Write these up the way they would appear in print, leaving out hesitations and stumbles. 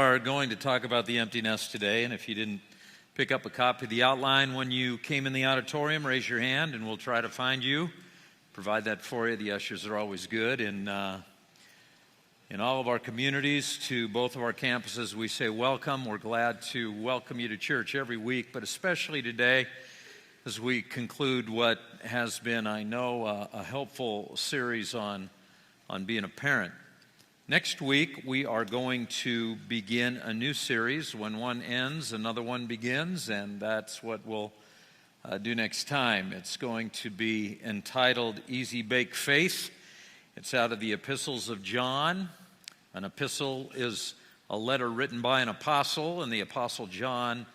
are going to talk about the empty nest today, and if you didn't pick up a copy of the outline when you came in the auditorium, raise your hand and we'll try to find you. Provide that for you. The ushers are always good. In all of our communities, to both of our campuses, we say welcome. We're glad to welcome you to church every week, but especially today as we conclude what has been, I know, a helpful series on being a parent. Next week, we are going to begin a new series. When one ends, another one begins, and that's what we'll do next time. It's going to be entitled Easy Bake Faith. It's out of the epistles of John. An epistle is a letter written by an apostle, and the apostle John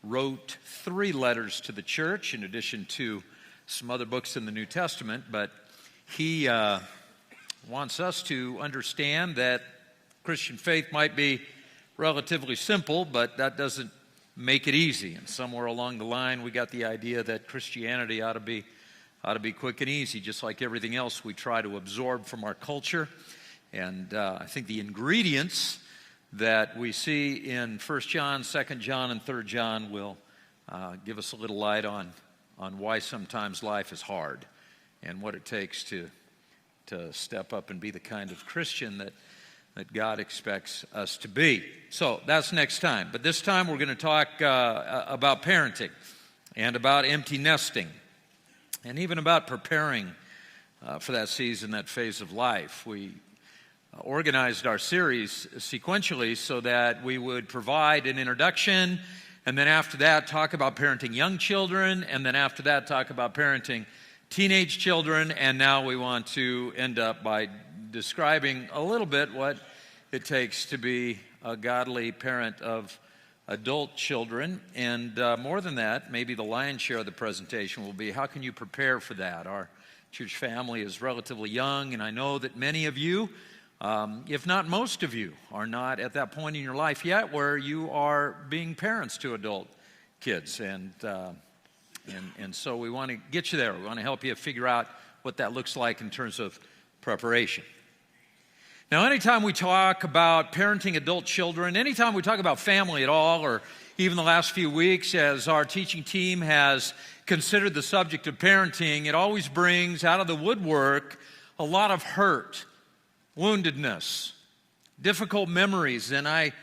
wrote 3 letters to the church in addition to some other books in the New Testament, but he wants us to understand that Christian faith might be relatively simple, but that doesn't make it easy. And somewhere along the line, we got the idea that Christianity ought to be quick and easy, just like everything else we try to absorb from our culture. And I think the ingredients that we see in 1 John, 2 John, and 3 John will give us a little light on why sometimes life is hard and what it takes to step up and be the kind of Christian that God expects us to be. So that's next time. But this time we're going to talk about parenting and about empty nesting and even about preparing for that season, that phase of life. We organized our series sequentially so that we would provide an introduction, and then after that talk about parenting young children, and then after that talk about parenting teenage children, and now we want to end up by describing a little bit what it takes to be a godly parent of adult children. And more than that, maybe the lion's share of the presentation will be, how can you prepare for that? Our church family is relatively young, and I know that many of you, if not most of you, are not at that point in your life yet where you are being parents to adult kids. And so we want to get you there. We want to help you figure out what that looks like in terms of preparation. Now, anytime we talk about parenting adult children, anytime we talk about family at all, or even the last few weeks as our teaching team has considered the subject of parenting, it always brings out of the woodwork a lot of hurt, woundedness, difficult memories, and I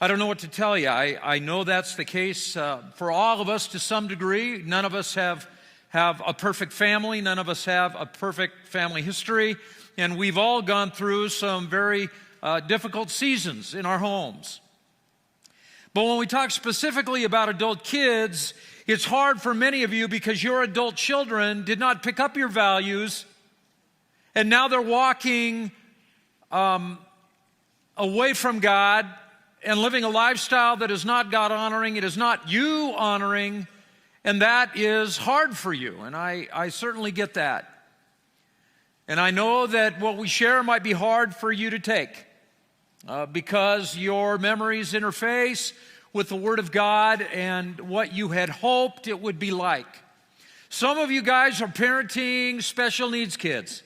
don't know what to tell you. I know that's the case for all of us to some degree. None of us have a perfect family. None of us have a perfect family history. And we've all gone through some very difficult seasons in our homes. But when we talk specifically about adult kids, it's hard for many of you because your adult children did not pick up your values, and now they're walking away from God and living a lifestyle that is not God-honoring, it is not you-honoring, and that is hard for you, and I certainly get that. And I know that what we share might be hard for you to take because your memories interface with the Word of God and what you had hoped it would be like. Some of you guys are parenting special needs kids.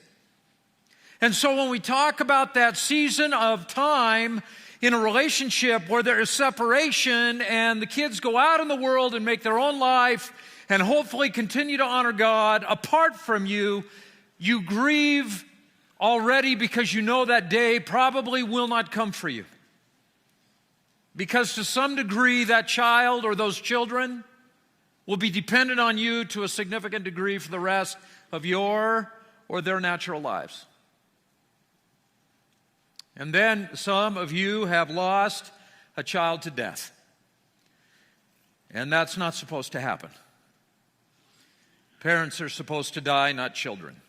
And so when we talk about that season of time in a relationship where there is separation and the kids go out in the world and make their own life and hopefully continue to honor God apart from you, you grieve already because you know that day probably will not come for you. Because to some degree that child or those children will be dependent on you to a significant degree for the rest of your or their natural lives. And then some of you have lost a child to death. And that's not supposed to happen. Parents are supposed to die, not children.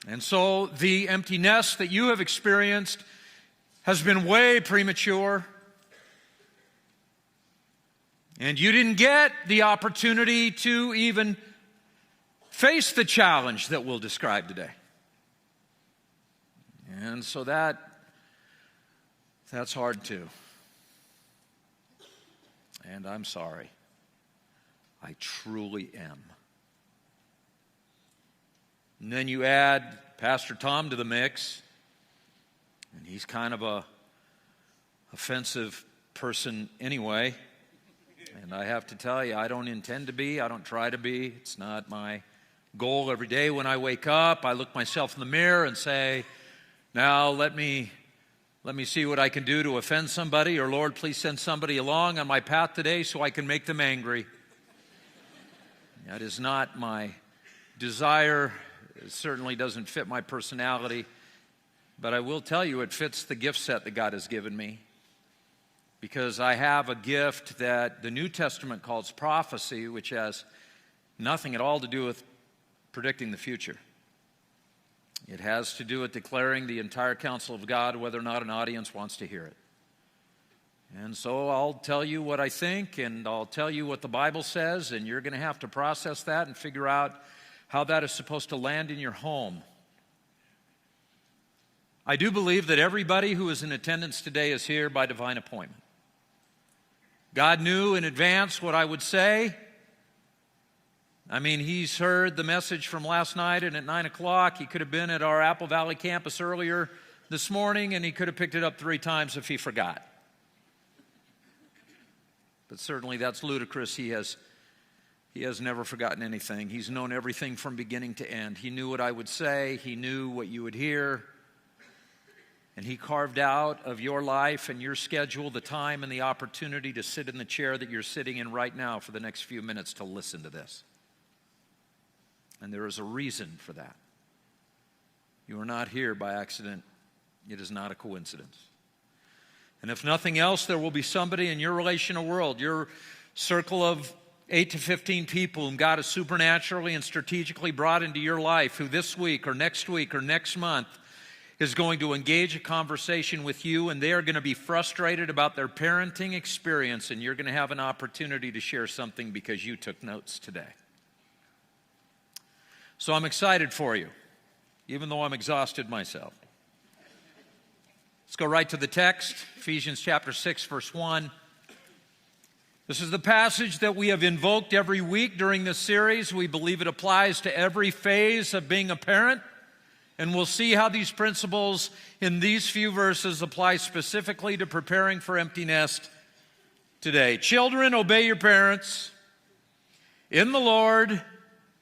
And so the empty nest that you have experienced has been way premature. And you didn't get the opportunity to even face the challenge that we'll describe today. And so that's hard too. And I'm sorry. I truly am. And then you add Pastor Tom to the mix, and he's kind of a offensive person anyway. And I have to tell you, I don't intend to be. I don't try to be. It's not my goal. Every day when I wake up, I look myself in the mirror and say, now let me see what I can do to offend somebody, or Lord, please send somebody along on my path today so I can make them angry. That is not my desire. It certainly doesn't fit my personality. But I will tell you, it fits the gift set that God has given me. Because I have a gift that the New Testament calls prophecy, which has nothing at all to do with predicting the future. It has to do with declaring the entire counsel of God, whether or not an audience wants to hear it. And so I'll tell you what I think, and I'll tell you what the Bible says, and you're going to have to process that and figure out how that is supposed to land in your home. I do believe that everybody who is in attendance today is here by divine appointment. God knew in advance what I would say. I mean, He's heard the message from last night, and at 9 o'clock, He could have been at our Apple Valley campus earlier this morning, and He could have picked it up 3 times if He forgot. But certainly that's ludicrous. He has never forgotten anything. He's known everything from beginning to end. He knew what I would say. He knew what you would hear. And He carved out of your life and your schedule the time and the opportunity to sit in the chair that you're sitting in right now for the next few minutes to listen to this. And there is a reason for that. You are not here by accident. It is not a coincidence. And if nothing else, there will be somebody in your relational world, your circle of 8 to 15 people whom God has supernaturally and strategically brought into your life, who this week or next month is going to engage a conversation with you, and they are going to be frustrated about their parenting experience, and you're going to have an opportunity to share something because you took notes today. So I'm excited for you, even though I'm exhausted myself. Let's go right to the text, Ephesians chapter 6, verse 1. This is the passage that we have invoked every week during this series. We believe it applies to every phase of being a parent. And we'll see how these principles in these few verses apply specifically to preparing for empty nest today. Children, obey your parents in the Lord,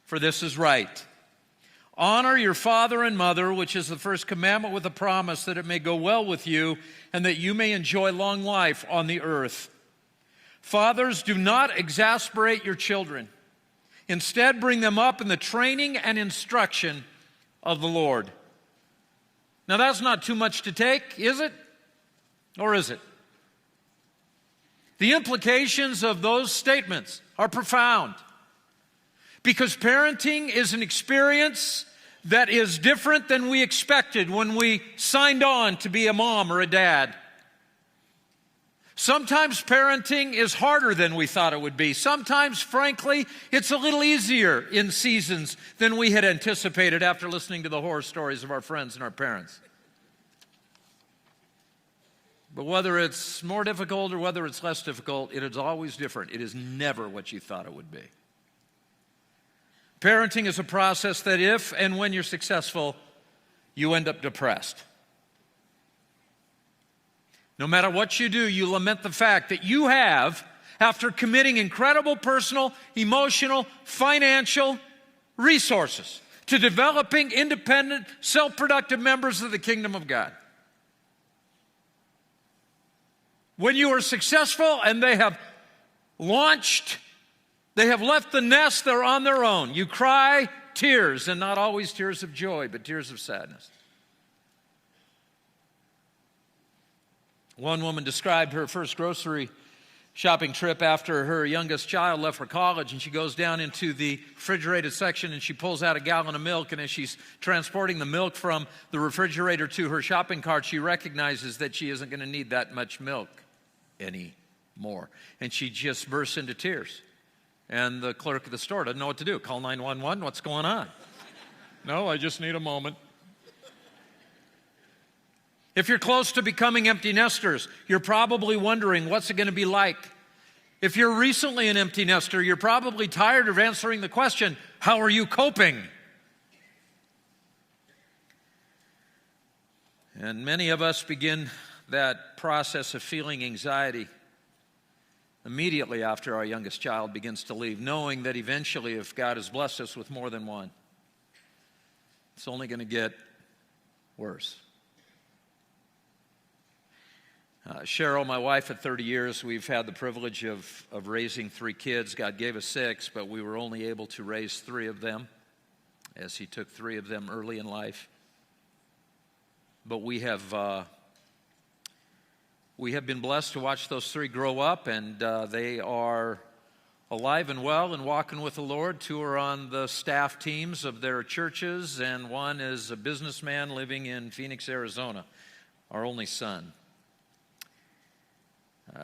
for this is right. Honor your father and mother, which is the first commandment with a promise that it may go well with you and that you may enjoy long life on the earth. Fathers, do not exasperate your children. Instead, bring them up in the training and instruction of the Lord. Now that's not too much to take, is it? Or is it? The implications of those statements are profound. Because parenting is an experience that is different than we expected when we signed on to be a mom or a dad. Sometimes parenting is harder than we thought it would be. Sometimes, frankly, it's a little easier in seasons than we had anticipated after listening to the horror stories of our friends and our parents. But whether it's more difficult or whether it's less difficult, it is always different. It is never what you thought it would be. Parenting is a process that if and when you're successful, you end up depressed. No matter what you do, you lament the fact that you have, after committing incredible personal, emotional, financial resources to developing independent, self-productive members of the kingdom of God. When you are successful and they have launched, they have left the nest, they're on their own. You cry tears, and not always tears of joy, but tears of sadness. One woman described her first grocery shopping trip after her youngest child left for college, and she goes down into the refrigerated section and she pulls out a gallon of milk, and as she's transporting the milk from the refrigerator to her shopping cart, she recognizes that she isn't going to need that much milk anymore. And she just bursts into tears. And the clerk at the store doesn't know what to do. Call 911, what's going on? No, I just need a moment. If you're close to becoming empty nesters, you're probably wondering, what's it going to be like? If you're recently an empty nester, you're probably tired of answering the question, how are you coping? And many of us begin that process of feeling anxiety immediately after our youngest child begins to leave, knowing that eventually, if God has blessed us with more than one, it's only going to get worse. Cheryl, my wife, at 30 years, we've had the privilege of raising 3 kids. God gave us 6, but we were only able to raise 3 of them, as He took 3 of them early in life. But we have been blessed to watch those 3 grow up, and they are alive and well and walking with the Lord. 2 are on the staff teams of their churches, and 1 is a businessman living in Phoenix, Arizona, our only son.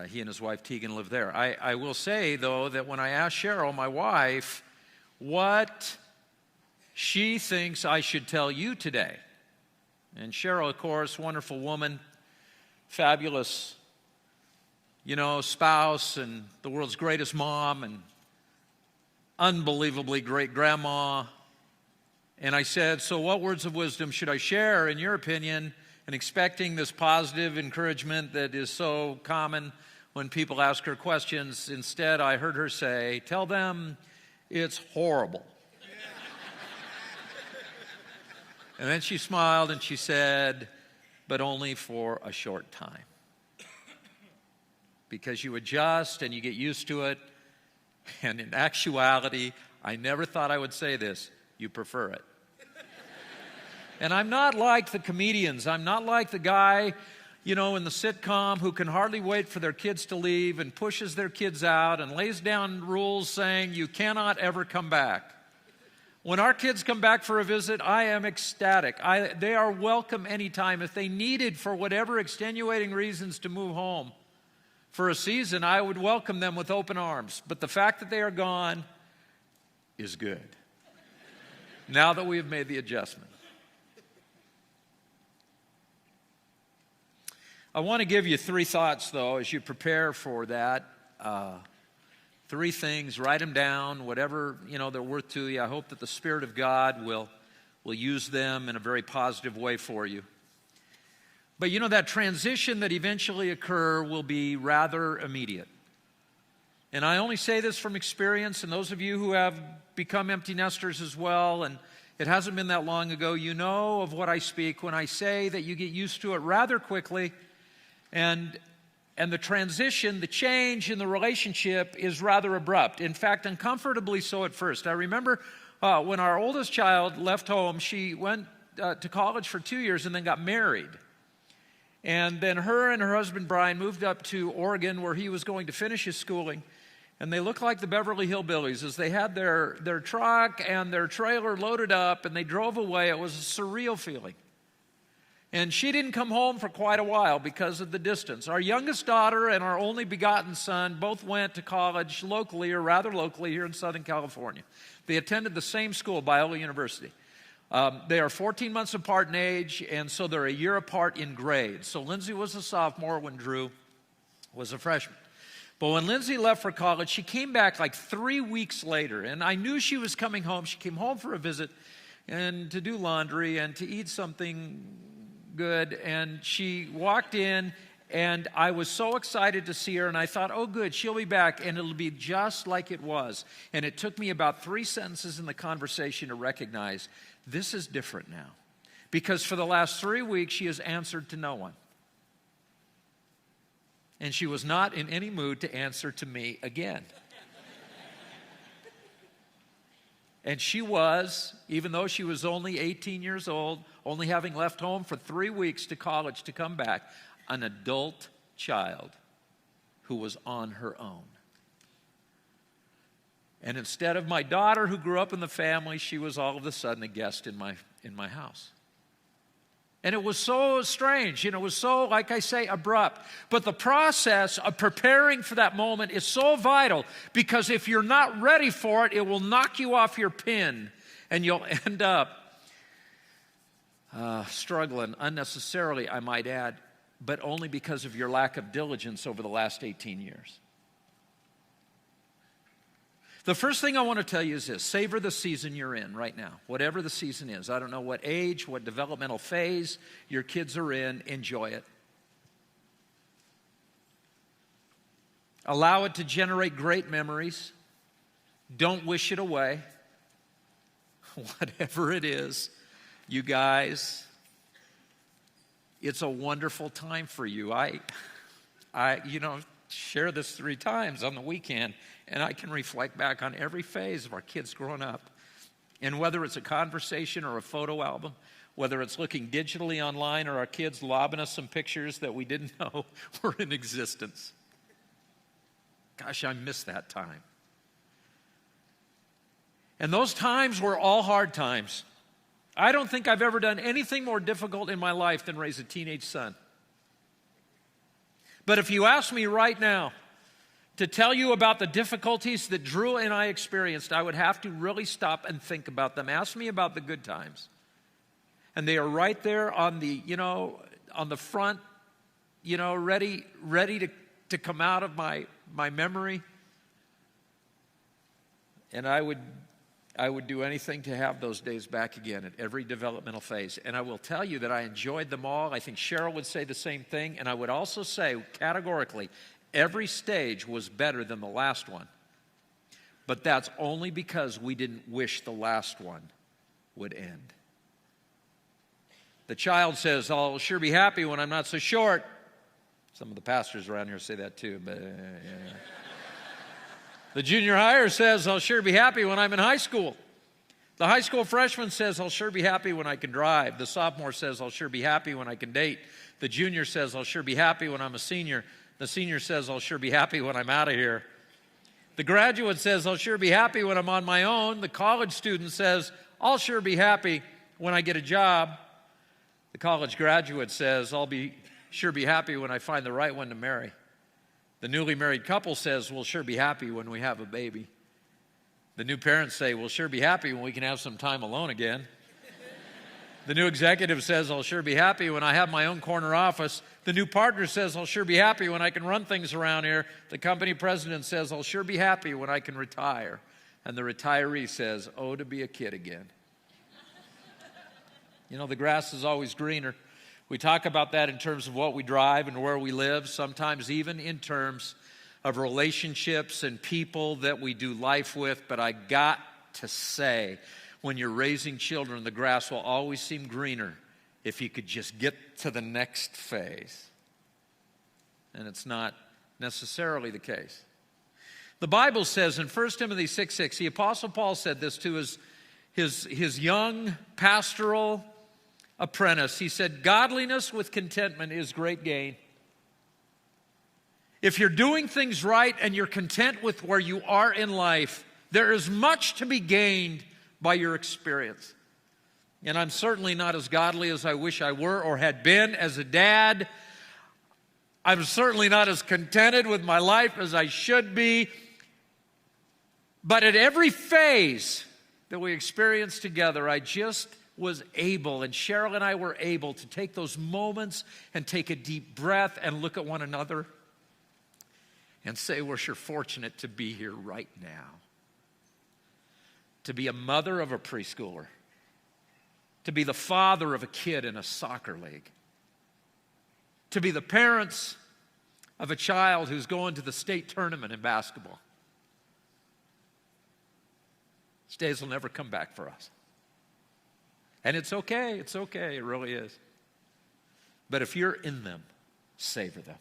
He and his wife Tegan live there. I will say, though, that when I asked Cheryl, my wife, what she thinks I should tell you today, and Cheryl, of course, wonderful woman, fabulous, spouse, and the world's greatest mom, and unbelievably great grandma. And I said, so what words of wisdom should I share, in your opinion? And expecting this positive encouragement that is so common when people ask her questions, instead I heard her say, tell them it's horrible. And then she smiled and she said, but only for a short time. Because you adjust and you get used to it. And in actuality, I never thought I would say this, you prefer it. And I'm not like the comedians. I'm not like the guy, in the sitcom who can hardly wait for their kids to leave and pushes their kids out and lays down rules saying you cannot ever come back. When our kids come back for a visit, I am ecstatic. They are welcome anytime. If they needed, for whatever extenuating reasons, to move home for a season, I would welcome them with open arms. But the fact that they are gone is good, now that we have made the adjustment. I want to give you 3 thoughts, though, as you prepare for that. 3 things, write them down, whatever, they're worth to you. I hope that the Spirit of God will use them in a very positive way for you. But that transition that eventually occur will be rather immediate. And I only say this from experience, and those of you who have become empty nesters as well, and it hasn't been that long ago, you know of what I speak when I say that you get used to it rather quickly, and the transition, the change in the relationship is rather abrupt. In fact, uncomfortably so at first. I remember when our oldest child left home, she went to college for 2 years and then got married. And then her and her husband, Brian, moved up to Oregon where he was going to finish his schooling. And they looked like the Beverly Hillbillies as they had their truck and their trailer loaded up and they drove away. It was a surreal feeling. And she didn't come home for quite a while because of the distance. Our youngest daughter and our only begotten son both went to college locally, or rather locally, here in Southern California. They attended the same school, Biola University. They are 14 months apart in age, and so they're a year apart in grade. So Lindsay was a sophomore when Drew was a freshman. But when Lindsay left for college, she came back like 3 weeks later, and I knew she was coming home. She came home for a visit and to do laundry and to eat something good, and she walked in, and I was so excited to see her, and I thought, oh good, she'll be back, and it'll be just like it was. And it took me about 3 sentences in the conversation to recognize this is different now, because for the last 3 weeks she has answered to no one, and she was not in any mood to answer to me again. And she was, even though she was only 18 years old, only having left home for 3 weeks to college to come back, an adult child who was on her own. And instead of my daughter who grew up in the family, she was all of a sudden a guest in my house. And it was so strange, it was so, like I say, abrupt. But the process of preparing for that moment is so vital, because if you're not ready for it, it will knock you off your pin, and you'll end up struggling unnecessarily, I might add, but only because of your lack of diligence over the last 18 years. The first thing I want to tell you is this: savor the season you're in right now, whatever the season is. I don't know what age, what developmental phase your kids are in. Enjoy it. Allow it to generate great memories. Don't wish it away. Whatever it is, you guys, it's a wonderful time for you. I share this 3 times on the weekend, and I can reflect back on every phase of our kids growing up. And whether it's a conversation or a photo album, whether it's looking digitally online or our kids lobbing us some pictures that we didn't know were in existence. Gosh, I miss that time. And those times were all hard times. I don't think I've ever done anything more difficult in my life than raise a teenage son. But if you ask me right now to tell you about the difficulties that Drew and I experienced, I would have to really stop and think about them. Ask me about the good times. And they are right there on the, on the front, ready to come out of my memory. And I would do anything to have those days back again at every developmental phase. And I will tell you that I enjoyed them all. I think Cheryl would say the same thing. And I would also say categorically, every stage was better than the last one. But that's only because we didn't wish the last one would end. The child says, I'll sure be happy when I'm not so short. Some of the pastors around here say that too. But The junior higher says, I'll sure be happy when I'm in high school. The high school freshman says, I'll sure be happy when I can drive. The sophomore says, I'll sure be happy when I can date. The junior says, I'll sure be happy when I'm a senior. The senior says, I'll sure be happy when I'm out of here. The graduate says, I'll sure be happy when I'm on my own. The college student says, I'll sure be happy when I get a job. The college graduate says, I'll sure be happy when I find the right one to marry. The newly married couple says, we'll sure be happy when we have a baby. The new parents say, we'll sure be happy when we can have some time alone again. The new executive says, I'll sure be happy when I have my own corner office. The new partner says, I'll sure be happy when I can run things around here. The company president says, I'll sure be happy when I can retire. And the retiree says, oh, to be a kid again. The grass is always greener. We talk about that in terms of what we drive and where we live, sometimes even in terms of relationships and people that we do life with. But I got to say, when you're raising children, the grass will always seem greener if you could just get to the next phase. And it's not necessarily the case. The Bible says in 1 Timothy 6:6, the Apostle Paul said this to his young pastoral apprentice. He said, godliness with contentment is great gain. If you're doing things right and you're content with where you are in life, there is much to be gained by your experience. And I'm certainly not as godly as I wish I were or had been as a dad. I'm certainly not as contented with my life as I should be. But at every phase that we experienced together, I just was able, and Cheryl and I were able to take those moments and take a deep breath and look at one another and say, we're sure fortunate to be here right now. To be a mother of a preschooler. To be the father of a kid in a soccer league. To be the parents of a child who's going to the state tournament in basketball. These days will never come back for us. And it's okay, it really is. But if you're in them, savor them.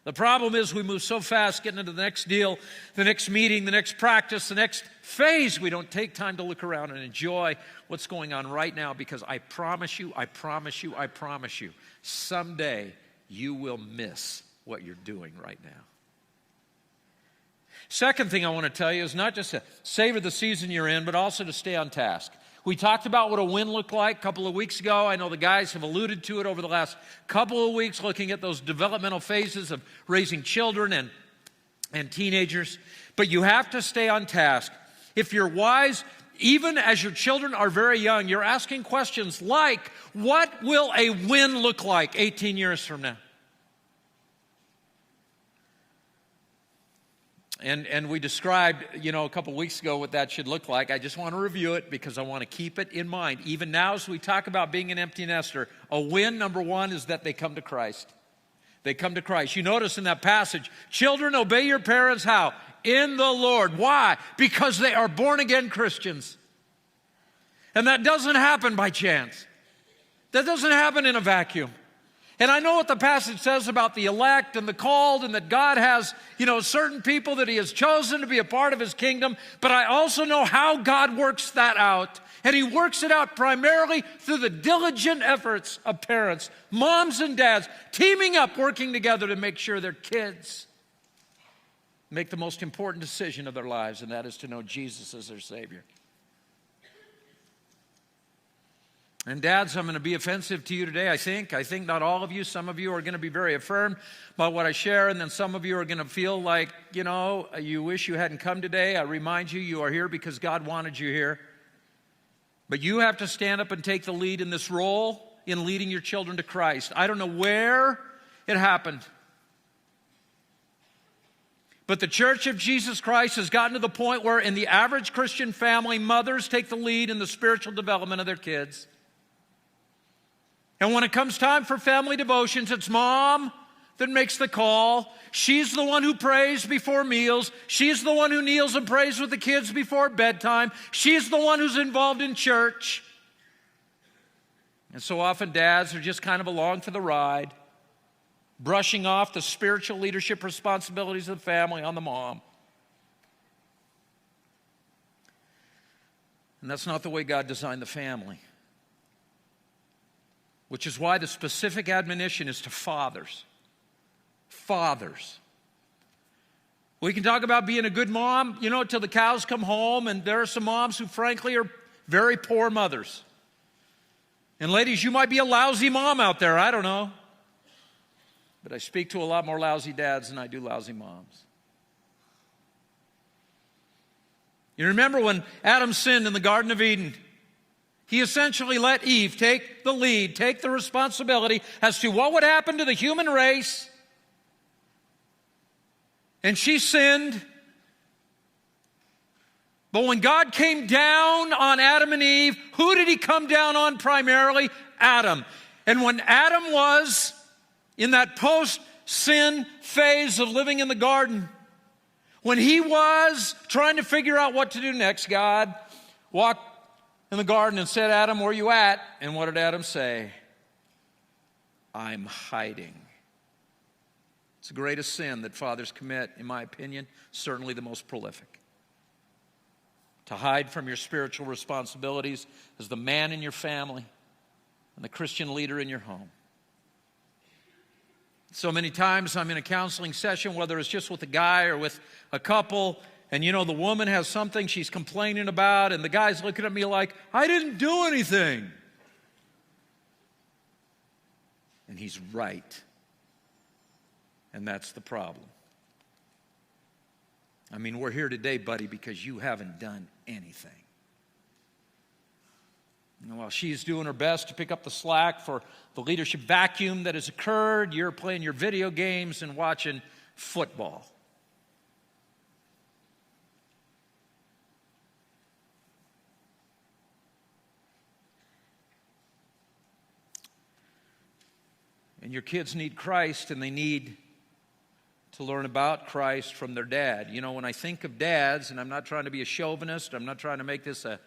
The problem is we move so fast getting into the next deal, the next meeting, the next practice, the next phase, we don't take time to look around and enjoy what's going on right now, because I promise you, someday you will miss what you're doing right now. Second thing I want to tell you is not just to savor the season you're in, but also to stay on task. We talked about what a win looked like a couple of weeks ago. I know the guys have alluded to it over the last couple of weeks, looking at those developmental phases of raising children and teenagers. But you have to stay on task. If you're wise, even as your children are very young, you're asking questions like, what will a win look like 18 years from now? And we described, a couple weeks ago what that should look like. I just want to review it because I want to keep it in mind. Even now as we talk about being an empty nester, a win, number one, is that they come to Christ. They come to Christ. You notice in that passage, children, obey your parents how? In the Lord. Why? Because they are born-again Christians. And that doesn't happen by chance. That doesn't happen in a vacuum. And I know what the passage says about the elect and the called, and that God has, certain people that He has chosen to be a part of His kingdom. But I also know how God works that out. And He works it out primarily through the diligent efforts of parents, moms and dads, teaming up, working together to make sure their kids make the most important decision of their lives, and that is to know Jesus as their Savior. And dads, I'm going to be offensive to you today, I think. I think not all of you. Some of you are going to be very affirmed by what I share, and then some of you are going to feel like, you wish you hadn't come today. I remind you, you are here because God wanted you here. But you have to stand up and take the lead in this role in leading your children to Christ. I don't know where it happened, but the Church of Jesus Christ has gotten to the point where in the average Christian family, mothers take the lead in the spiritual development of their kids. And when it comes time for family devotions, it's mom that makes the call. She's the one who prays before meals. She's the one who kneels and prays with the kids before bedtime. She's the one who's involved in church. And so often dads are just kind of along for the ride, brushing off the spiritual leadership responsibilities of the family on the mom. And that's not the way God designed the family. Which is why the specific admonition is to fathers. Fathers. We can talk about being a good mom, till the cows come home, and there are some moms who frankly are very poor mothers. And ladies, you might be a lousy mom out there, I don't know. But I speak to a lot more lousy dads than I do lousy moms. You remember when Adam sinned in the Garden of Eden? He essentially let Eve take the lead, take the responsibility as to what would happen to the human race. And she sinned. But when God came down on Adam and Eve, who did He come down on primarily? Adam. And when Adam was in that post-sin phase of living in the garden, when he was trying to figure out what to do next, God walked in the garden and said, Adam, where are you at? And what did Adam say? I'm hiding. It's the greatest sin that fathers commit, in my opinion, certainly the most prolific. To hide from your spiritual responsibilities as the man in your family and the Christian leader in your home. So many times I'm in a counseling session, whether it's just with a guy or with a couple, and the woman has something she's complaining about, and the guy's looking at me like, I didn't do anything. And he's right. And that's the problem. I mean, we're here today, buddy, because you haven't done anything. And while she's doing her best to pick up the slack for the leadership vacuum that has occurred, you're playing your video games and watching football. And your kids need Christ, and they need to learn about Christ from their dad. When I think of dads, and I'm not trying to be a chauvinist, I'm not trying to make this a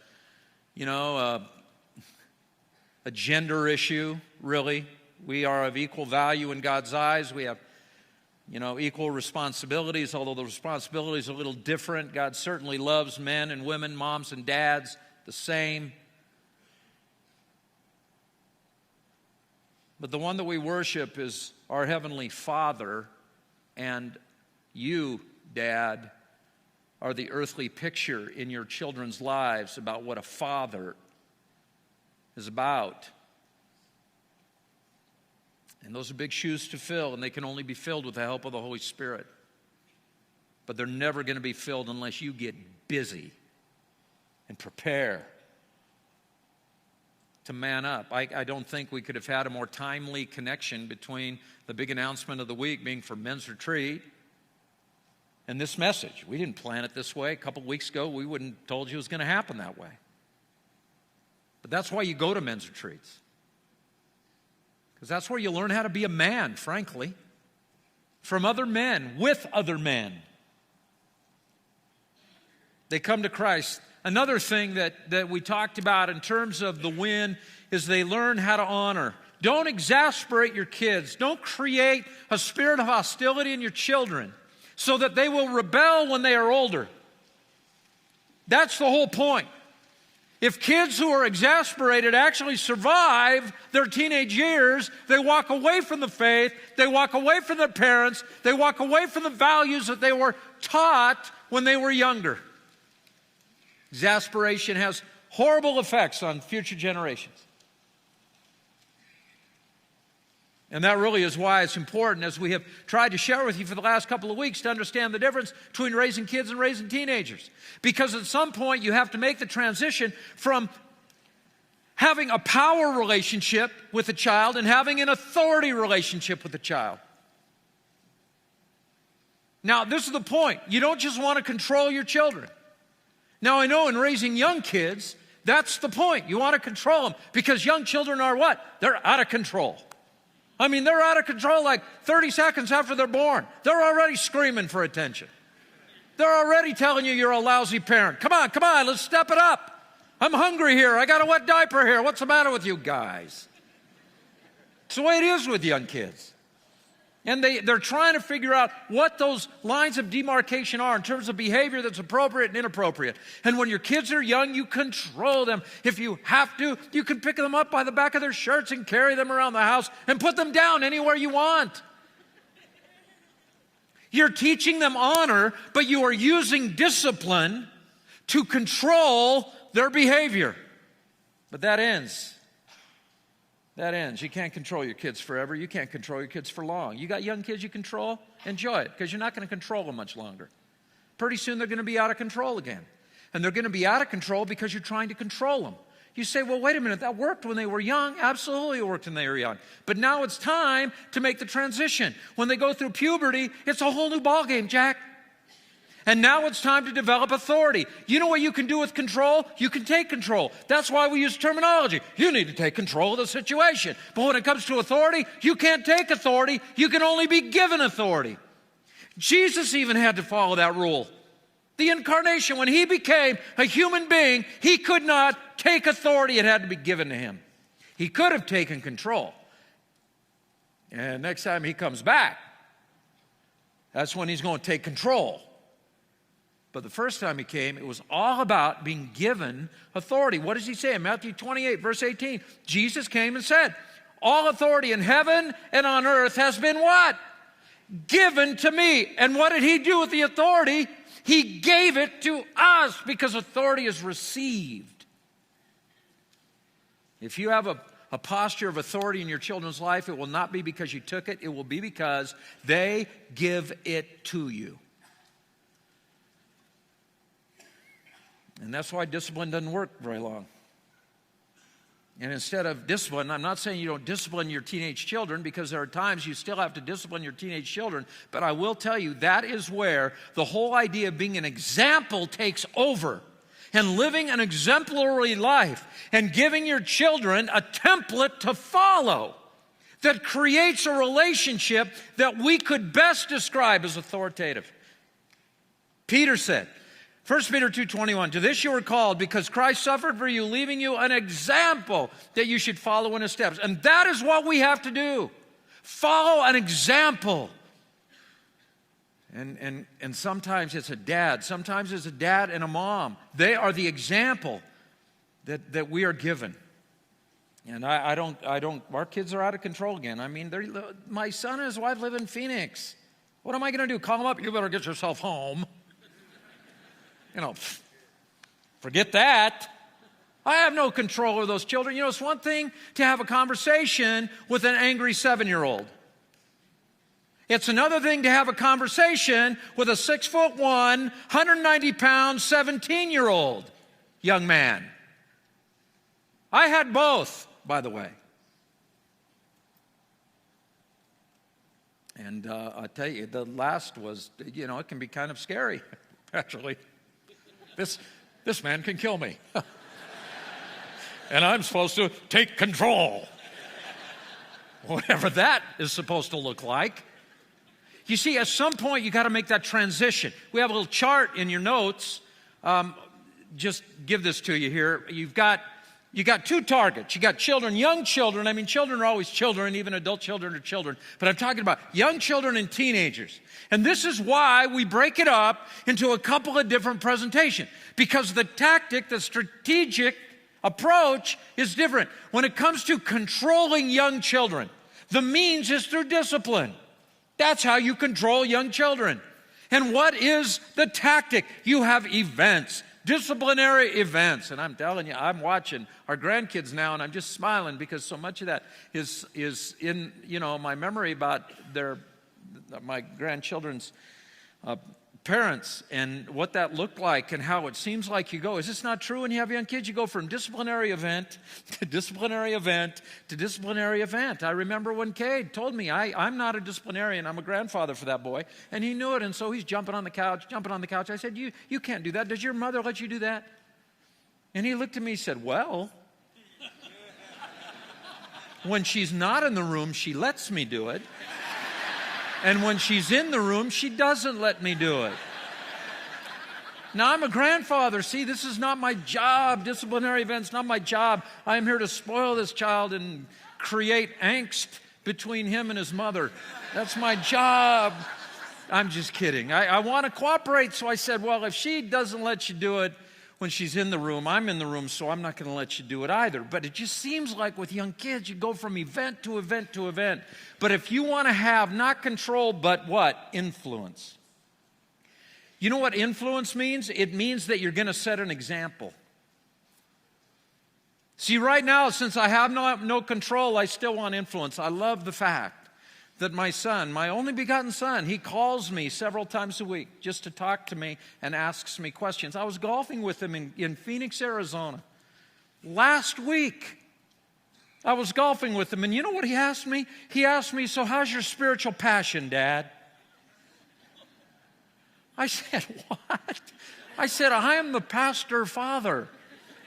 gender issue, really. We are of equal value in God's eyes. We have, equal responsibilities, although the responsibilities are a little different. God certainly loves men and women, moms and dads, the same. But the one that we worship is our Heavenly Father, and you, Dad, are the earthly picture in your children's lives about what a father is about. And those are big shoes to fill, and they can only be filled with the help of the Holy Spirit. But they're never going to be filled unless you get busy and prepare to man up. I don't think we could have had a more timely connection between the big announcement of the week being for men's retreat and this message. We didn't plan it this way. A couple of weeks ago, we wouldn't have told you it was going to happen that way. But that's why you go to men's retreats. Because that's where you learn how to be a man, frankly. from other men, with other men. They come to Christ. Another thing that we talked about in terms of the win is they learn how to honor. Don't exasperate your kids. Don't create a spirit of hostility in your children so that they will rebel when they are older. That's the whole point. If kids who are exasperated actually survive their teenage years, they walk away from the faith, they walk away from their parents, they walk away from the values that they were taught when they were younger. Exasperation has horrible effects on future generations. And that really is why it's important, as we have tried to share with you for the last couple of weeks, to understand the difference between raising kids and raising teenagers. Because at some point you have to make the transition from having a power relationship with a child and having an authority relationship with a child. Now, this is the point. You don't just want to control your children. Now, I know in raising young kids, that's the point. You want to control them because young children are what? They're out of control. I mean, they're out of control like 30 seconds after they're born. They're already screaming for attention. They're already telling you you're a lousy parent. Come on, let's step it up. I'm hungry here. I got a wet diaper here. What's the matter with you guys? It's the way it is with young kids. And they're trying to figure out what those lines of demarcation are in terms of behavior that's appropriate and inappropriate. And when your kids are young, you control them. If you have to, you can pick them up by the back of their shirts and carry them around the house and put them down anywhere you want. You're teaching them honor, but you are using discipline to control their behavior. But that ends. That ends. You can't control your kids forever. You can't control your kids for long. You got young kids you control? Enjoy it, because you're not going to control them much longer. Pretty soon they're going to be out of control again. And they're going to be out of control because you're trying to control them. You say, well, wait a minute, that worked when they were young. Absolutely it worked when they were young. But now it's time to make the transition. When they go through puberty, it's a whole new ballgame, Jack. And now it's time to develop authority. You know what you can do with control? You can take control. That's why we use terminology. You need to take control of the situation. But when it comes to authority, you can't take authority. You can only be given authority. Jesus even had to follow that rule. The incarnation, when he became a human being, he could not take authority. It had to be given to him. He could have taken control. And next time he comes back, that's when he's going to take control. But the first time he came, it was all about being given authority. What does he say in Matthew 28, verse 18? Jesus came and said, all authority in heaven and on earth has been what? Given to me. And what did he do with the authority? He gave it to us because authority is received. If you have a posture of authority in your children's life, it will not be because you took it. It will be because they give it to you. And that's why discipline doesn't work very long. And instead of discipline, I'm not saying you don't discipline your teenage children, because there are times you still have to discipline your teenage children, but I will tell you that is where the whole idea of being an example takes over. And living an exemplary life and giving your children a template to follow that creates a relationship that we could best describe as authoritative. Peter said, 1 Peter 2:21, to this you were called because Christ suffered for you, leaving you an example that you should follow in his steps. And that is what we have to do. Follow an example. And sometimes it's a dad. Sometimes it's a dad and a mom. They are the example that we are given. And I don't, our kids are out of control again. I mean, my son and his wife live in Phoenix. What am I going to do? Call them up? You better get yourself home. You know, forget that. I have no control over those children. You know, it's one thing to have a conversation with an angry 7-year-old. It's another thing to have a conversation with a 6'1", 190-pound, 17-year-old young man. I had both, by the way. And I'll tell you, the last was, you know, it can be kind of scary, actually. This man can kill me. And I'm supposed to take control. Whatever that is supposed to look like. You see, at some point, you got to make that transition. We have a little chart in your notes. Just give this to you here. You got two targets. You got children, young children. I mean, children are always children, even adult children are children. But I'm talking about young children and teenagers. And this is why we break it up into a couple of different presentations. Because the tactic, the strategic approach is different. When it comes to controlling young children, the means is through discipline. That's how you control young children. And what is the tactic? You have events, disciplinary events. And I'm telling you, I'm watching our grandkids now, and I'm just smiling because so much of that is in, my memory about my grandchildren's parents and what that looked like and how it seems like you go. Is this not true when you have young kids? You go from disciplinary event to disciplinary event to disciplinary event. I remember when Cade told me, I'm not a disciplinarian, I'm a grandfather for that boy. And he knew it, and so he's jumping on the couch. I said, you can't do that. Does your mother let you do that? And he looked at me and said, well, when she's not in the room, she lets me do it. And when she's in the room, she doesn't let me do it. Now, I'm a grandfather. See, this is not my job. Disciplinary events, not my job. I am here to spoil this child and create angst between him and his mother. That's my job. I'm just kidding. I want to cooperate, so I said, well, if she doesn't let you do it when she's in the room, I'm in the room, so I'm not going to let you do it either. But it just seems like with young kids, you go from event to event to event. But if you want to have not control, but what? Influence. You know what influence means? It means that you're going to set an example. See, right now, since I have no control, I still want influence. I love the fact that my son, my only begotten son, he calls me several times a week just to talk to me and asks me questions. I was golfing with him in Phoenix, Arizona. Last week, I was golfing with him, and you know what he asked me? He asked me, so how's your spiritual passion, Dad? I said, what? I said, I am the pastor father.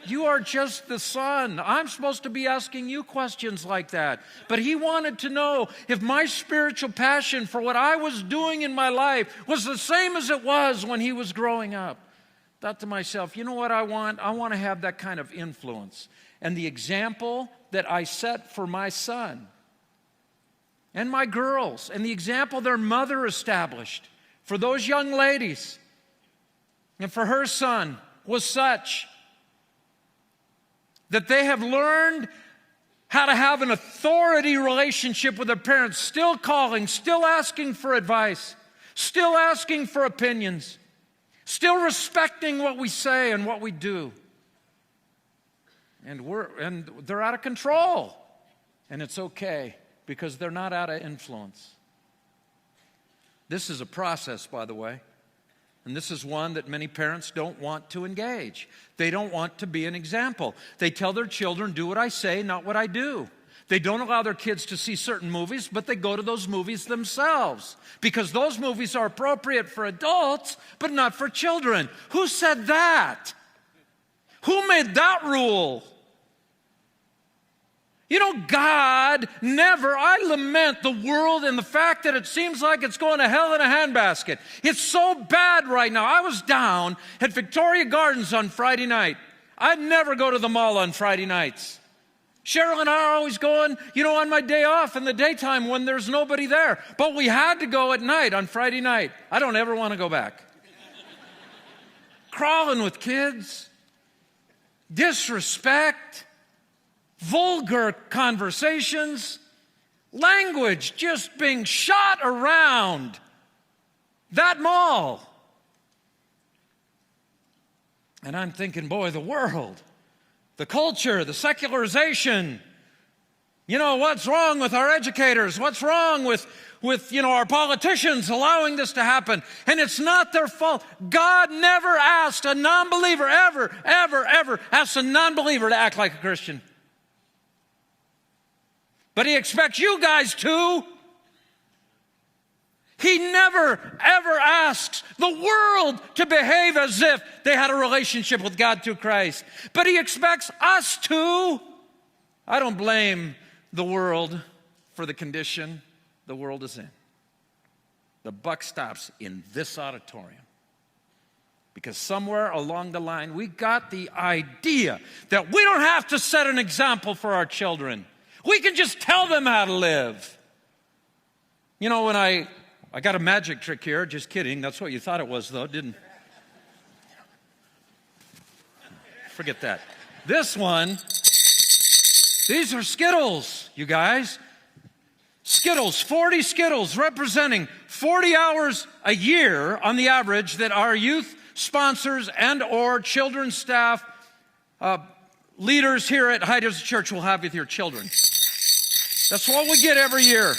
You are just the son. I'm supposed to be asking you questions like that. But he wanted to know if my spiritual passion for what I was doing in my life was the same as it was when he was growing up. Thought to myself, you know what I want? I want to have that kind of influence. And the example that I set for my son and my girls, and the example their mother established for those young ladies and for her son was such that they have learned how to have an authority relationship with their parents, still calling, still asking for advice, still asking for opinions, still respecting what we say and what we do. And they're out of control. And it's okay because they're not out of influence. This is a process, by the way. And this is one that many parents don't want to engage. They don't want to be an example. They tell their children, do what I say, not what I do. They don't allow their kids to see certain movies, but they go to those movies themselves. Because those movies are appropriate for adults, but not for children. Who said that? Who made that rule? You know, God never, I lament the world and the fact that it seems like it's going to hell in a handbasket. It's so bad right now. I was down at Victoria Gardens on Friday night. I'd never go to the mall on Friday nights. Cheryl and I are always going, on my day off in the daytime when there's nobody there. But we had to go at night on Friday night. I don't ever want to go back. Crawling with kids, disrespect, vulgar conversations, language just being shot around that mall. And I'm thinking, boy, the world, the culture, the secularization, what's wrong with our educators? What's wrong with our politicians allowing this to happen? And it's not their fault. God never asked a non-believer, ever asked a non-believer to act like a Christian. But he expects you guys to. He never, ever asks the world to behave as if they had a relationship with God through Christ. But he expects us to. I don't blame the world for the condition the world is in. the buck stops in this auditorium. Because somewhere along the line, we got the idea that we don't have to set an example for our children. We can just tell them how to live. You know, when I got a magic trick here, just kidding. That's what you thought it was, though, didn't? Forget that. This one, these are Skittles, you guys. Skittles, 40 Skittles representing 40 hours a year on the average that our youth sponsors and or children's staff, leaders here at High Desert Church will have with your children. That's what we get every year.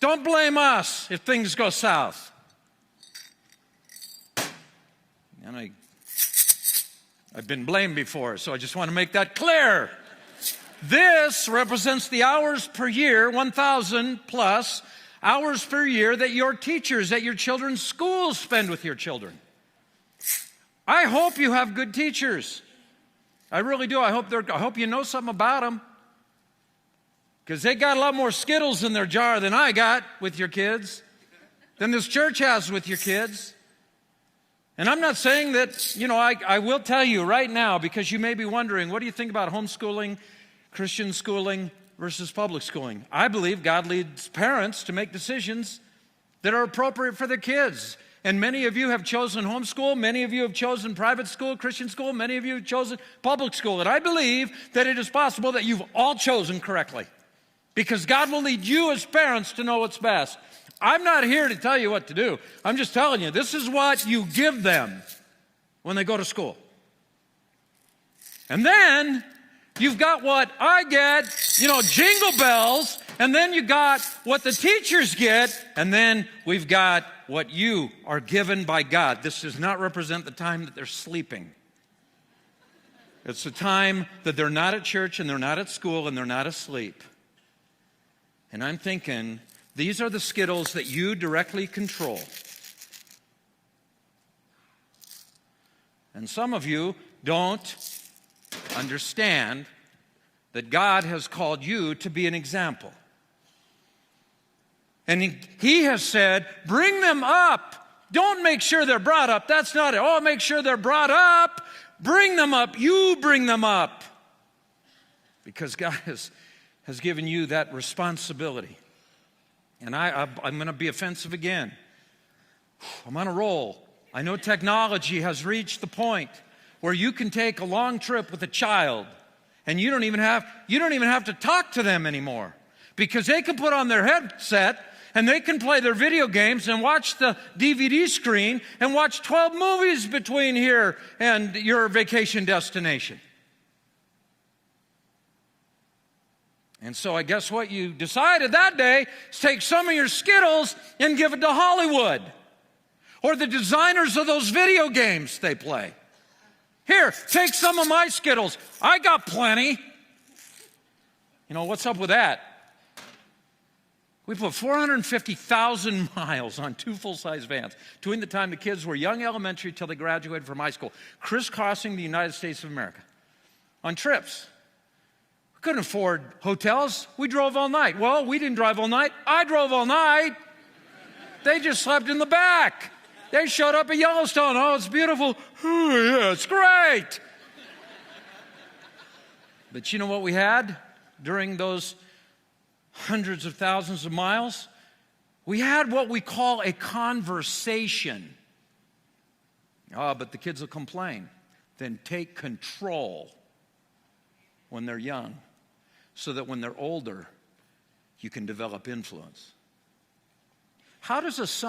Don't blame us if things go south. And I've been blamed before, so I just want to make that clear. This represents the hours per year, 1,000 plus hours per year that your teachers at your children's schools spend with your children. I hope you have good teachers. I really do. I hope you know something about them. Because they got a lot more Skittles in their jar than I got with your kids, than this church has with your kids. And I'm not saying that, I will tell you right now, because you may be wondering, what do you think about homeschooling, Christian schooling versus public schooling? I believe God leads parents to make decisions that are appropriate for their kids. And many of you have chosen homeschool. Many of you have chosen private school, Christian school. Many of you have chosen public school. And I believe that it is possible that you've all chosen correctly, because God will lead you as parents to know what's best. I'm not here to tell you what to do. I'm just telling you, this is what you give them when they go to school. And then you've got what I get, jingle bells, and then you got what the teachers get, and then we've got what you are given by God. This does not represent the time that they're sleeping. It's the time that they're not at church and they're not at school and they're not asleep. And I'm thinking, these are the Skittles that you directly control. And some of you don't understand that God has called you to be an example. And he has said, bring them up. Don't make sure they're brought up. That's not it. Oh, make sure they're brought up. Bring them up. You bring them up. Because God has given you that responsibility. And I'm going to be offensive again. I'm on a roll. I know technology has reached the point where you can take a long trip with a child and you don't even have to talk to them anymore, because they can put on their headset and they can play their video games and watch the DVD screen and watch 12 movies between here and your vacation destination. And so I guess what you decided that day is take some of your Skittles and give it to Hollywood or the designers of those video games they play. Here, take some of my Skittles. I got plenty. What's up with that? We put 450,000 miles on 2 full-size vans between the time the kids were young elementary till they graduated from high school, crisscrossing the United States of America on trips. We couldn't afford hotels. We drove all night. Well, we didn't drive all night. I drove all night. They just slept in the back. They showed up at Yellowstone. Oh, it's beautiful. Oh, yeah, it's great. But you know what we had during those hundreds of thousands of miles? We had what we call a conversation. Oh, but the kids will complain. Then take control when they're young, so that when they're older, you can develop influence. How does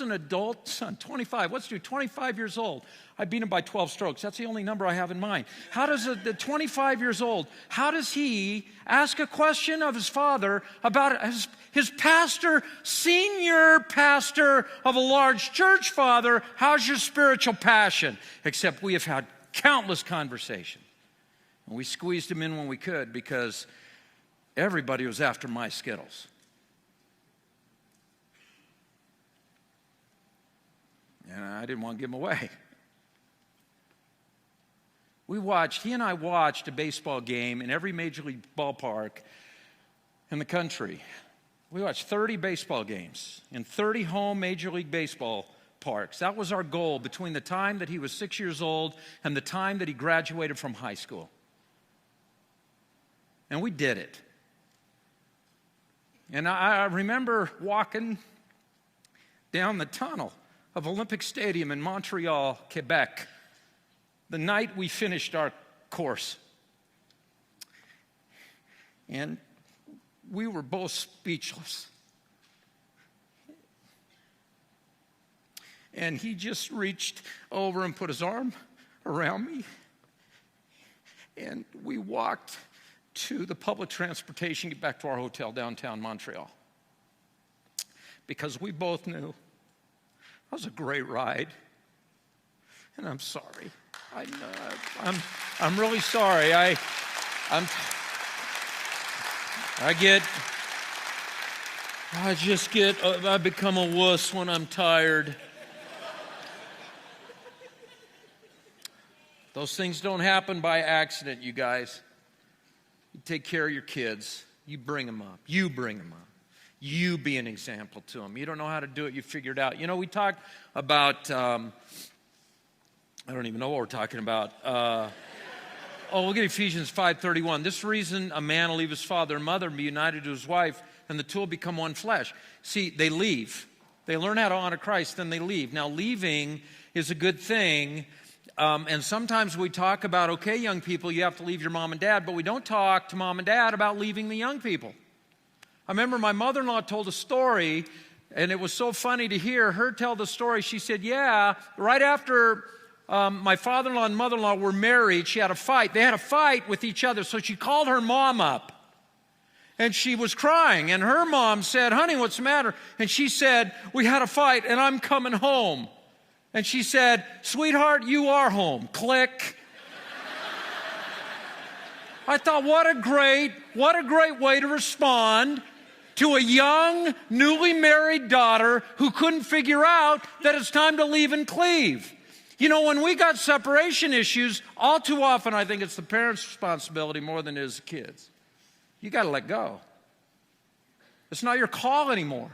an adult son, 25, let's do 25 years old. I beat him by 12 strokes. That's the only number I have in mind. How does the 25 years old, how does he ask a question of his father about his pastor, senior pastor of a large church, father, how's your spiritual passion? Except we have had countless conversations. And we squeezed him in when we could, because everybody was after my Skittles. And I didn't want to give them away. He and I watched a baseball game in every major league ballpark in the country. We watched 30 baseball games in 30 home Major League Baseball parks. That was our goal between the time that he was 6 years old and the time that he graduated from high school. And we did it. And I remember walking down the tunnel of Olympic Stadium in Montreal, Quebec, the night we finished our course. And we were both speechless. And he just reached over and put his arm around me. And we walked to the public transportation, get back to our hotel downtown Montreal. Because we both knew that was a great ride. And I'm sorry. I'm really sorry. I become a wuss when I'm tired. Those things don't happen by accident, you guys. You take care of your kids. You bring them up. You bring them up. You be an example to them. You don't know how to do it, you figure it out. You know, we talked about, I don't even know what we're talking about. Look at Ephesians 5:31. This reason a man will leave his father and mother and be united to his wife, and the two will become one flesh. See, they leave. They learn how to honor Christ, then they leave. Now, leaving is a good thing. And sometimes we talk about, okay, young people, you have to leave your mom and dad, but we don't talk to mom and dad about leaving the young people. I remember my mother-in-law told a story, and it was so funny to hear her tell the story. She said, yeah, right after my father-in-law and mother-in-law were married, she had a fight. They had a fight with each other, so she called her mom up. And she was crying, and her mom said, honey, what's the matter? And she said, we had a fight, and I'm coming home. And she said, sweetheart, you are home. Click. I thought, what a great way to respond to a young, newly married daughter who couldn't figure out that it's time to leave and cleave. You know, when we got separation issues, all too often I think it's the parents' responsibility more than it is the kids. You got to let go. It's not your call anymore.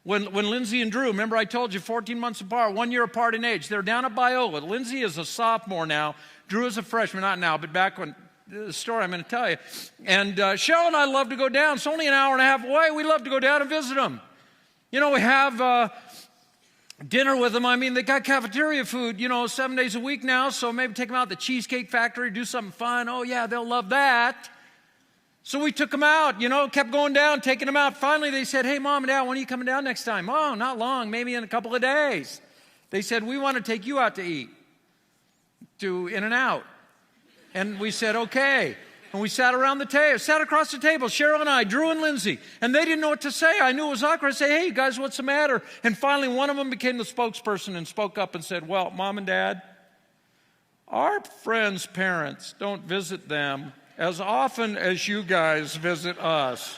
When Lindsay and Drew, remember I told you 14 months apart, 1 year apart in age. They're down at Biola. Lindsay is a sophomore now. Drew is a freshman, not now, but back when, the story I'm going to tell you. And Cheryl and I love to go down. It's only an hour and a half away. We love to go down and visit them. You know, we have dinner with them. I mean, they got cafeteria food, 7 days a week now, so maybe take them out to the Cheesecake Factory, do something fun. Oh, yeah, they'll love that. So we took them out, kept going down, taking them out. Finally, they said, hey, Mom and Dad, when are you coming down next time? Oh, not long, maybe in a couple of days. They said, we want to take you out to eat, to In-N-Out. And we said, okay. And we sat around the table, sat across the table, Cheryl and I, Drew and Lindsay. And they didn't know what to say. I knew it was awkward. I say, hey, guys, what's the matter? And finally, one of them became the spokesperson and spoke up and said, well, Mom and Dad, our friends' parents don't visit them as often as you guys visit us.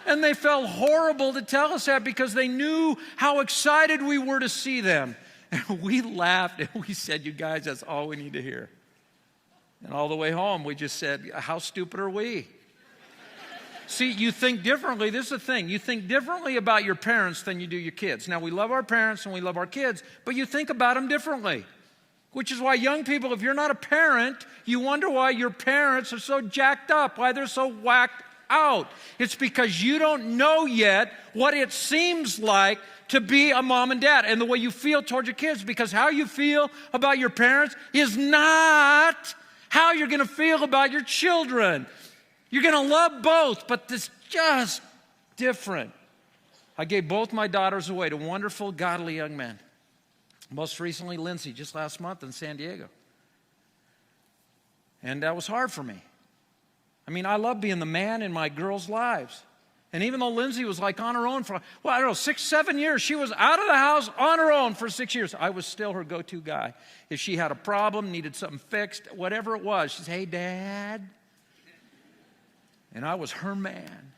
And they felt horrible to tell us that because they knew how excited we were to see them. And we laughed and we said, you guys, that's all we need to hear. And all the way home, we just said, how stupid are we? See, you think differently. This is the thing. You think differently about your parents than you do your kids. Now, we love our parents and we love our kids, but you think about them differently. Which is why young people, if you're not a parent, you wonder why your parents are so jacked up, why they're so whacked out. It's because you don't know yet what it seems like to be a mom and dad and the way you feel toward your kids, because how you feel about your parents is not how you're going to feel about your children. You're going to love both, but it's just different. I gave both my daughters away to wonderful, godly young men. Most recently, Lindsay, just last month in San Diego. And that was hard for me. I mean, I love being the man in my girls' lives. And even though Lindsay was like on her own for, 6, 7 years, she was out of the house on her own for 6 years. I was still her go-to guy. If she had a problem, needed something fixed, whatever it was, she'd say, hey, Dad. And I was her man.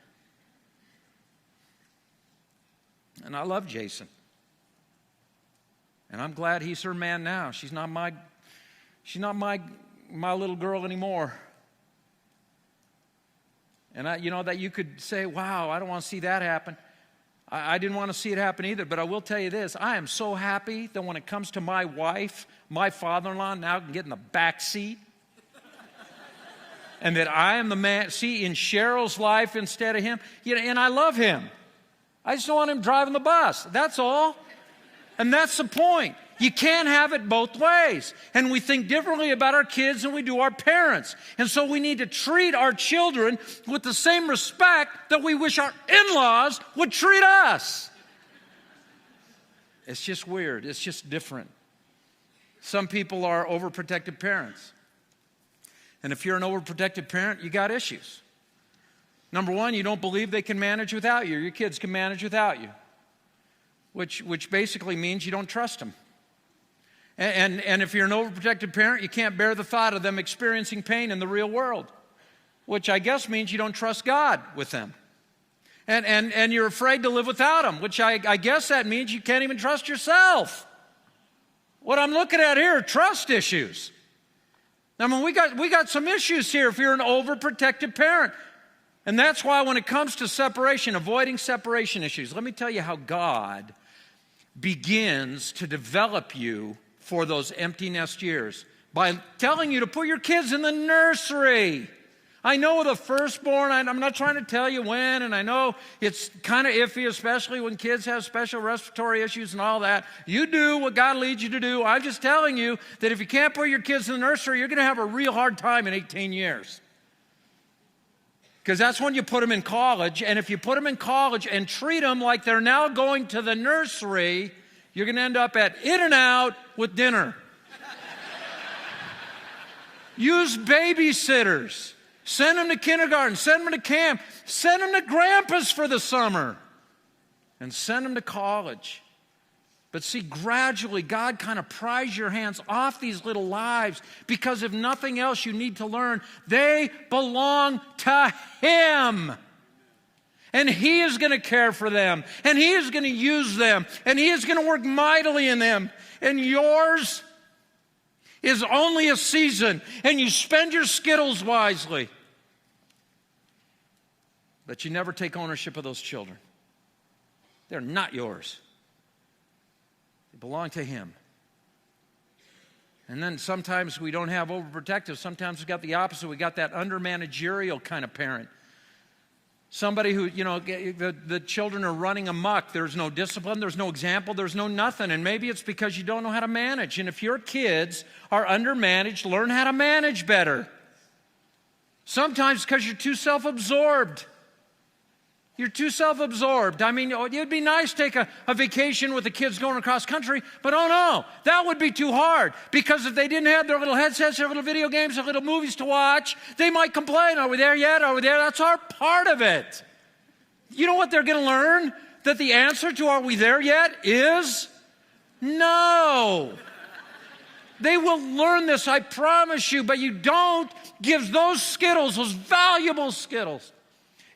And I love Jason. And I'm glad he's her man now. She's not my little girl anymore. And that you could say, wow, I don't want to see that happen. I didn't want to see it happen either, but I will tell you this. I am so happy that when it comes to my wife, my father-in-law now can get in the back seat. And that I am the man, see, in Cheryl's life instead of him. And I love him. I just don't want him driving the bus. That's all. And that's the point. You can't have it both ways. And we think differently about our kids than we do our parents. And so we need to treat our children with the same respect that we wish our in-laws would treat us. It's just weird. It's just different. Some people are overprotective parents. And if you're an overprotective parent, you got issues. Number one, you don't believe they can manage without you. Your kids can manage without you. Which basically means you don't trust them. And if you're an overprotective parent, you can't bear the thought of them experiencing pain in the real world, which I guess means you don't trust God with them. And you're afraid to live without them, which I guess that means you can't even trust yourself. What I'm looking at here are trust issues. I mean, we got some issues here if you're an overprotective parent. And that's why when it comes to separation, avoiding separation issues, let me tell you how God begins to develop you for those empty nest years by telling you to put your kids in the nursery. I know the firstborn, I'm not trying to tell you when, and I know it's kind of iffy, especially when kids have special respiratory issues and all that. You do what God leads you to do. I'm just telling you that if you can't put your kids in the nursery, you're going to have a real hard time in 18 years. Because that's when you put them in college, and if you put them in college and treat them like they're now going to the nursery, you're going to end up at In-N-Out with dinner. Use babysitters. Send them to kindergarten. Send them to camp. Send them to Grandpa's for the summer. And send them to college. But see, gradually, God kind of pries your hands off these little lives because if nothing else, you need to learn they belong to Him. And He is going to care for them. And He is going to use them. And He is going to work mightily in them. And yours is only a season. And you spend your Skittles wisely. But you never take ownership of those children. They're not yours. They belong to Him. And then sometimes we don't have overprotective. Sometimes we got the opposite. We got that under-managerial kind of parent. Somebody who, the children are running amok. There's no discipline. There's no example. There's no nothing. And maybe it's because you don't know how to manage. And if your kids are undermanaged, learn how to manage better. Sometimes because you're too self-absorbed. You're too self-absorbed. I mean, it'd be nice to take a vacation with the kids going across country, but oh no, that would be too hard. Because if they didn't have their little headsets, their little video games, their little movies to watch, they might complain, are we there yet? Are we there? That's our part of it. You know what they're going to learn? That the answer to are we there yet is no. They will learn this, I promise you, but you don't give those Skittles, those valuable Skittles.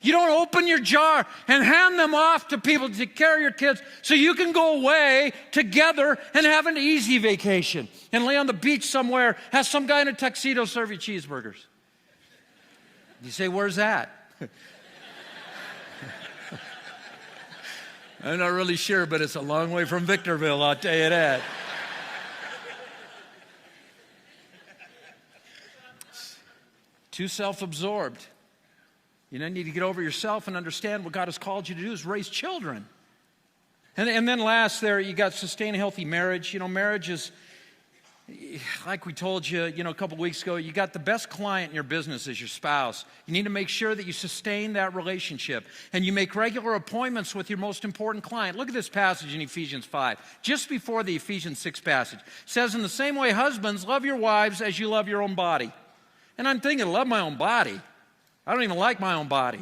You don't open your jar and hand them off to people to take care of your kids so you can go away together and have an easy vacation and lay on the beach somewhere, have some guy in a tuxedo serve you cheeseburgers. You say, where's that? I'm not really sure, but it's a long way from Victorville, I'll tell you that. Too self-absorbed. You need to get over yourself and understand what God has called you to do is raise children. And then last there, you got sustain a healthy marriage. Marriage is, like we told you, a couple weeks ago, you got the best client in your business is your spouse. You need to make sure that you sustain that relationship. And you make regular appointments with your most important client. Look at this passage in Ephesians 5, just before the Ephesians 6 passage. It says, in the same way, husbands, love your wives as you love your own body. And I'm thinking, love my own body. I don't even like my own body.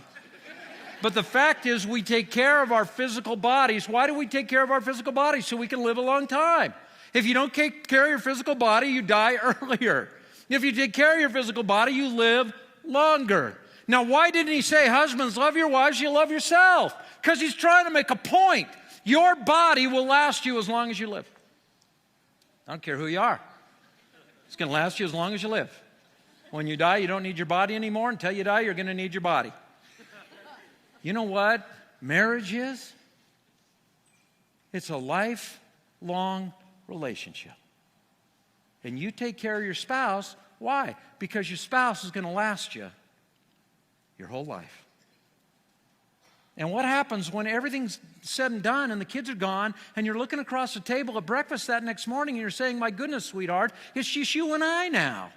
But the fact is we take care of our physical bodies. Why do we take care of our physical bodies? So we can live a long time. If you don't take care of your physical body, you die earlier. If you take care of your physical body, you live longer. Now, why didn't he say, husbands, love your wives, you love yourself? Because he's trying to make a point. Your body will last you as long as you live. I don't care who you are. It's going to last you as long as you live. When you die, you don't need your body anymore. Until you die, you're going to need your body. You know what marriage is? It's a lifelong relationship. And you take care of your spouse. Why? Because your spouse is going to last you your whole life. And what happens when everything's said and done and the kids are gone and you're looking across the table at breakfast that next morning and you're saying, my goodness, sweetheart, it's just you and I now.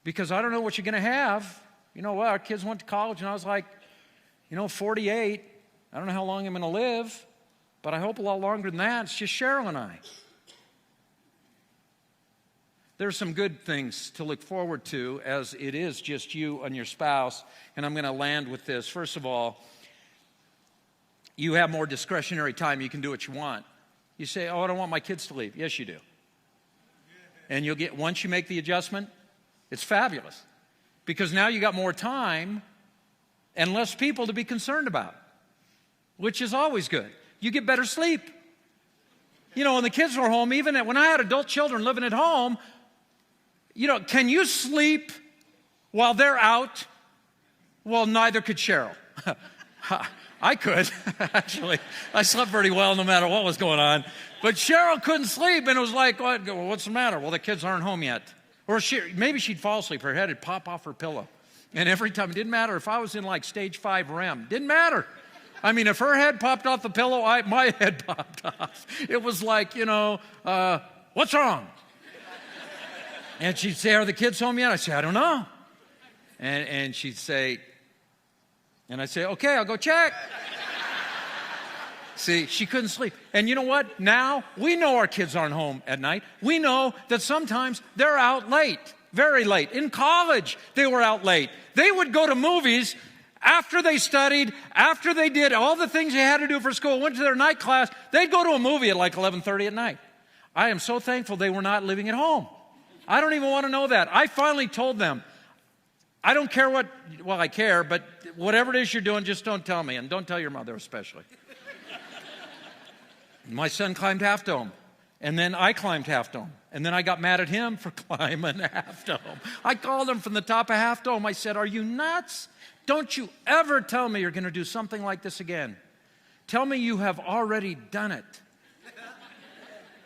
Because I don't know what you're going to have. You know what? Our kids went to college and I was like, 48. I don't know how long I'm going to live, but I hope a lot longer than that. It's just Cheryl and I. There's some good things to look forward to as it is just you and your spouse. And I'm going to land with this. First of all, you have more discretionary time. You can do what you want. You say, I don't want my kids to leave. Yes, you do. And you'll get, once you make the adjustment, it's fabulous. Because now you got more time and less people to be concerned about, which is always good. You get better sleep. When the kids were home, even when I had adult children living at home, can you sleep while they're out? Well, neither could Cheryl. I could, actually. I slept pretty well no matter what was going on. But Cheryl couldn't sleep, and it was like, what's the matter? Well, the kids aren't home yet. Or maybe she'd fall asleep. Her head would pop off her pillow. And every time, it didn't matter if I was in like stage 5 REM. Didn't matter. I mean, if her head popped off the pillow, my head popped off. It was like, what's wrong? And she'd say, are the kids home yet? I say, I don't know. And she'd say, and I'd say, okay, I'll go check. See, she couldn't sleep. And you know what? Now, we know our kids aren't home at night. We know that sometimes they're out late, very late. In college, they were out late. They would go to movies after they studied, after they did all the things they had to do for school, went to their night class. They'd go to a movie at like 11:30 at night. I am so thankful they were not living at home. I don't even want to know that. I finally told them, I don't care I care, but whatever it is you're doing, just don't tell me. And don't tell your mother especially. My son climbed Half Dome. And then I climbed Half Dome. And then I got mad at him for climbing Half Dome. I called him from the top of Half Dome. I said, are you nuts? Don't you ever tell me you're going to do something like this again. Tell me you have already done it.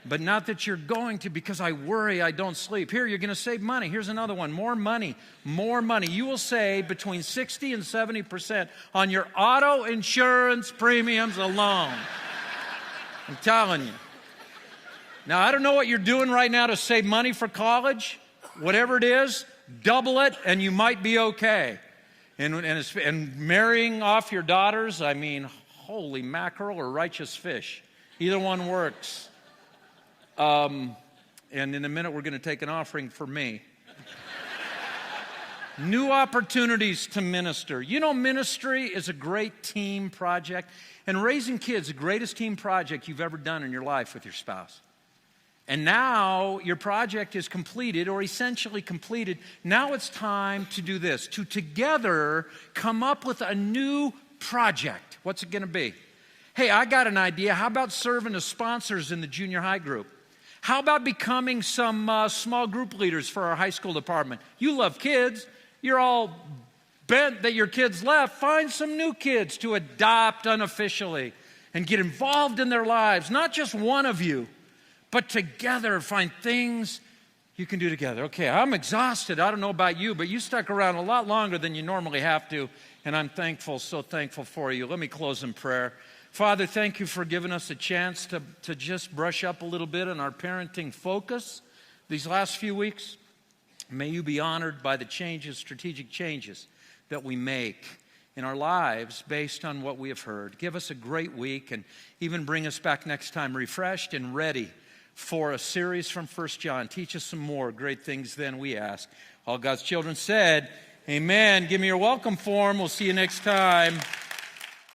But not that you're going to, because I worry I don't sleep. Here, you're going to save money. Here's another one. More money. More money. You will save between 60 and 70% on your auto insurance premiums alone. I'm telling you. Now, I don't know what you're doing right now to save money for college. Whatever it is, double it and you might be okay. And marrying off your daughters, I mean, holy mackerel or righteous fish. Either one works. And in a minute, we're going to take an offering for me. New opportunities to minister. Ministry is a great team project. And raising kids, the greatest team project you've ever done in your life with your spouse. And now your project is completed or essentially completed. Now it's time to do this, to together come up with a new project. What's it going to be? Hey, I got an idea. How about serving as sponsors in the junior high group? How about becoming some small group leaders for our high school department? You love kids. You're all bent that your kids left. Find some new kids to adopt unofficially and get involved in their lives. Not just one of you, but together find things you can do together. Okay, I'm exhausted. I don't know about you, but you stuck around a lot longer than you normally have to, and I'm thankful, so thankful for you. Let me close in prayer. Father, thank you for giving us a chance to just brush up a little bit on our parenting focus these last few weeks. May you be honored by the changes, strategic changes that we make in our lives based on what we have heard. Give us a great week and even bring us back next time refreshed and ready for a series from 1 John. Teach us some more great things then, we ask. All God's children said, amen. Give me your welcome form. We'll see you next time.